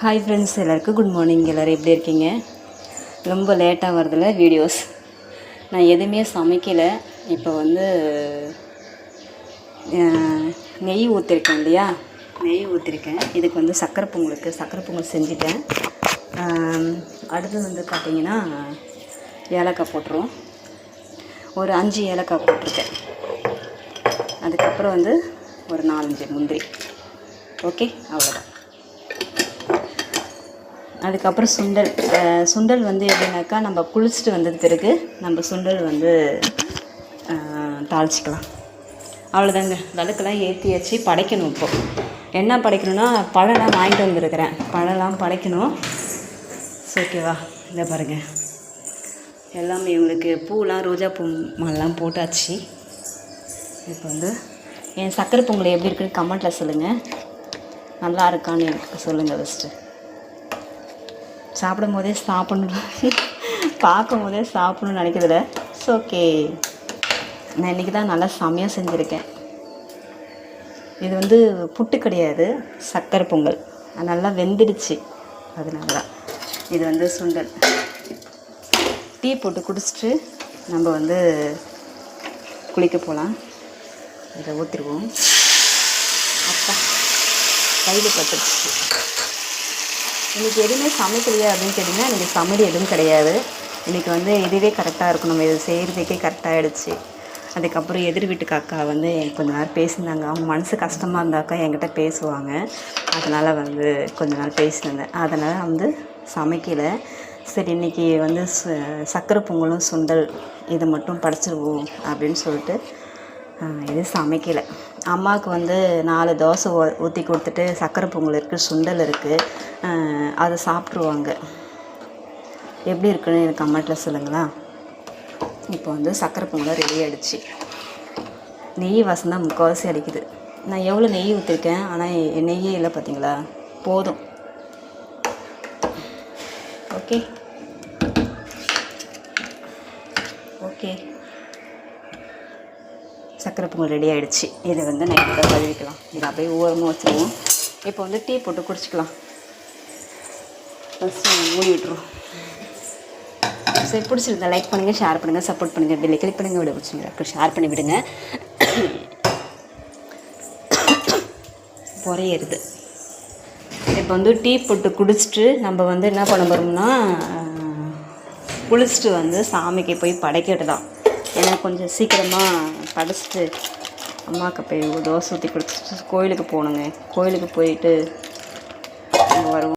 Hi friends, எல்லாருக்கும் good morning. எல்லோரும் எப்படி இருக்கீங்க? ரொம்ப லேட்டாக வருதில்ல வீடியோஸ். நான் எதுவுமே சமைக்கலை. இப்போ நெய் ஊற்றிருக்கேன் இல்லையா, நெய் ஊற்றிருக்கேன். இதுக்கு சக்கரை பொங்கல் செஞ்சுட்டேன். அடுத்து பார்த்திங்கன்னா ஏலக்காய் போட்டுருவோம். ஒரு 5 ஏலக்காய் போட்டிருக்கேன். அதுக்கப்புறம் ஒரு 4-5 முந்திரி. ஓகே, அவ்வளோதான். அதுக்கப்புறம் சுண்டல் எப்படின்னாக்கா, நம்ம குளிச்சுட்டு வந்தது பிறகு நம்ம சுண்டல் தாளிச்சிக்கலாம். அவ்வளோதாங்க. விளக்கெல்லாம் ஏற்றி வச்சு படைக்கணும். இப்போது என்ன படைக்கணும்னா, பழம்லாம் வாங்கிட்டு வந்துருக்கிறேன். பழம்லாம் படைக்கணும். ஓகேவா? இதை பாருங்கள், எல்லாமே இவங்களுக்கு பூலாம் ரோஜா பூ மாலாம் போட்டாச்சு. இப்போ என் சக்கரை பொங்கல் எப்படி இருக்குன்னு கமெண்ட்டில் சொல்லுங்கள். நல்லா இருக்கான்னு எனக்கு சொல்லுங்கள். ஃபஸ்ட்டு சாப்பிடும் போதே சாப்பிடணும், பார்க்கும் போதே சாப்பிடணும்னு நினைக்கிறதில்ல. ஓகே, நான் இன்றைக்கி தான் நல்லா செம்மையாக செஞ்சுருக்கேன். இது புட்டு கிடையாது, சக்கரை பொங்கல். நல்லா வெந்துடுச்சு. அதனால தான் இது சுண்டல். டீ போட்டு குடிச்சிட்டு நம்ம குளிக்க போகலாம். இதை ஊற்றிடுவோம். அப்பா கையில் பட்டுச்சு. இன்றைக்கி எதுவுமே சமைக்கலையா அப்படின்னு கேட்டிங்கன்னா, இன்றைக்கி சமையல் எதுவும் கிடையாது. இன்றைக்கி இதுவே கரெக்டாக இருக்கும். நம்ம இது செய்கிறதுக்கே கரெக்டாகிடுச்சு. அதுக்கப்புறம் எதிர் வீட்டுக்கு அக்கா கொஞ்ச நேரம் பேசினாங்க. அவங்க மனசு கஷ்டமாக இருந்தாக்கா என்கிட்ட பேசுவாங்க. அதனால் கொஞ்ச நேரம் பேசினேன். அதனால் சமைக்கலை. சரி, இன்றைக்கி சக்கரை பொங்கலும் சுண்டல் இது மட்டும் படைச்சிருவோம் அப்படின்னு சொல்லிட்டு இது சமைக்கலை. அம்மாவுக்கு 4 தோசை ஊற்றி கொடுத்துட்டு சக்கரை பொங்கல் இருக்குது, சுண்டல் இருக்குது, அதை சாப்பிட்ருவாங்க. எப்படி இருக்குன்னு எனக்கு கமெண்ட்டில் சொல்லுங்களா. இப்போ சக்கரை பொங்கல் ரெடி ஆகிடுச்சு. நெய் வாசம் தான் முக்கால்வாசி அடிக்குது. நான் எவ்வளோ நெய் ஊற்றிருக்கேன், ஆனால் நெய்யே இல்லை பார்த்தீங்களா. போதும். ஓகே ஓகே, சக்கரை பொங்கல் ரெடி ஆகிடுச்சு. இதை நைட்டு கழுவிக்கலாம். இதை அப்படியே ஓரமாக வச்சுருவோம். இப்போ டீ போட்டு குடிச்சிக்கலாம். ஃபஸ்ட்டு மூடி விட்டுருவோம். சரி, பிடிச்சிருந்தா லைக் பண்ணுங்கள், ஷேர் பண்ணுங்கள், சப்போர்ட் பண்ணுங்கள், பெல்லை கிளிக் பண்ணுங்கள். விட பிடிச்சிங்க ஷேர் பண்ணி விடுங்க. புறையிறது. இப்போ டீ போட்டு குடிச்சிட்டு நம்ம என்ன பண்ண போகிறோம்னா, குளிச்சுட்டு சாமிக்கு போய் படைக்கிட்டு தான். ஏன்னா கொஞ்சம் சீக்கிரமாக படைச்சிட்டு அம்மாவுக்கு போய் தோசை ஊற்றி குடிச்சிட்டு கோயிலுக்கு போகணுங்க. கோயிலுக்கு போயிட்டு வருவோம்.